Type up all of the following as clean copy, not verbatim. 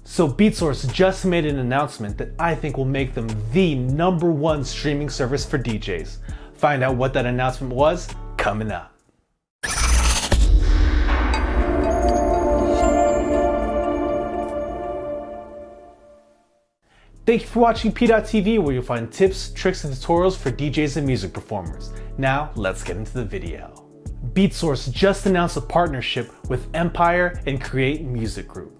So Beatsource just made an announcement that I think will make them the #1 streaming service for DJs. Find out what that announcement was coming up. Thank you for watching PDot TV, where you'll find tips, tricks, and tutorials for DJs and music performers. Now, let's get into the video. Beatsource just announced a partnership with Empire and Create Music Group.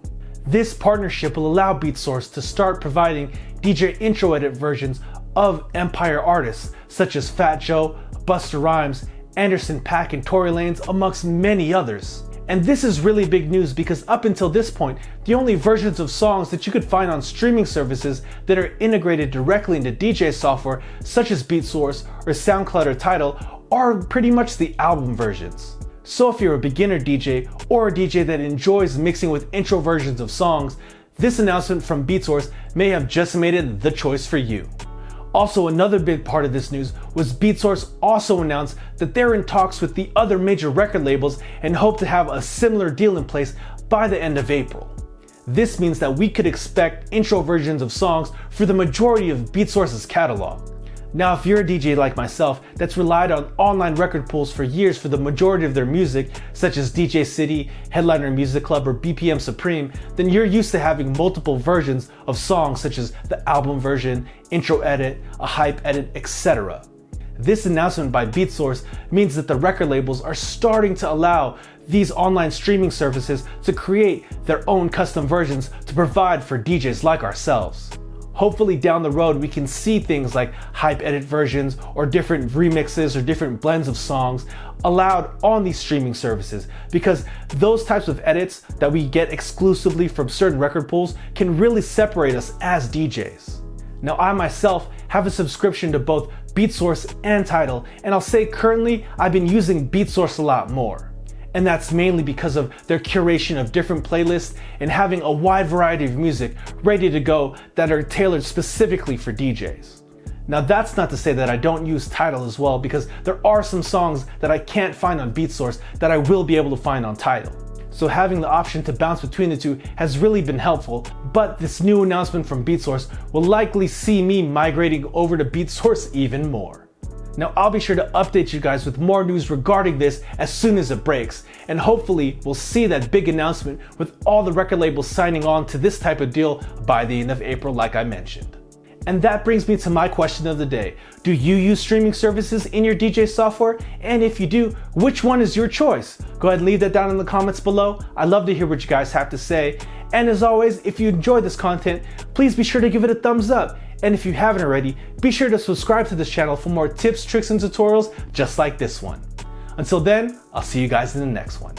This partnership will allow Beatsource to start providing DJ intro edit versions of Empire artists such as Fat Joe, Busta Rhymes, Anderson .Paak, and Tory Lanez, amongst many others. And this is really big news because up until this point, the only versions of songs that you could find on streaming services that are integrated directly into DJ software, such as Beatsource or SoundCloud or Tidal, are pretty much the album versions. So if you're a beginner DJ or a DJ that enjoys mixing with intro versions of songs, this announcement from Beatsource may have just made it the choice for you. Also, another big part of this news was Beatsource also announced that they're in talks with the other major record labels and hope to have a similar deal in place by the end of April. This means that we could expect intro versions of songs for the majority of Beatsource's catalog. Now, if you're a DJ like myself that's relied on online record pools for years for the majority of their music, such as DJ City, Headliner Music Club, or BPM Supreme, then you're used to having multiple versions of songs such as the album version, intro edit, a hype edit, etc. This announcement by Beatsource means that the record labels are starting to allow these online streaming services to create their own custom versions to provide for DJs like ourselves. Hopefully down the road we can see things like hype edit versions or different remixes or different blends of songs allowed on these streaming services, because those types of edits that we get exclusively from certain record pools can really separate us as DJs. Now, I myself have a subscription to both Beatsource and Tidal, and I'll say currently I've been using Beatsource a lot more. And that's mainly because of their curation of different playlists and having a wide variety of music ready to go that are tailored specifically for DJs. Now, that's not to say that I don't use Tidal as well, because there are some songs that I can't find on Beatsource that I will be able to find on Tidal. So having the option to bounce between the two has really been helpful, but this new announcement from Beatsource will likely see me migrating over to Beatsource even more. Now, I'll be sure to update you guys with more news regarding this as soon as it breaks, and hopefully we'll see that big announcement with all the record labels signing on to this type of deal by the end of April, like I mentioned. And that brings me to my question of the day. Do you use streaming services in your DJ software? And if you do, which one is your choice? Go ahead and leave that down in the comments below. I'd love to hear what you guys have to say. And as always, if you enjoyed this content, please be sure to give it a thumbs up. And if you haven't already, be sure to subscribe to this channel for more tips, tricks, and tutorials just like this one. Until then, I'll see you guys in the next one.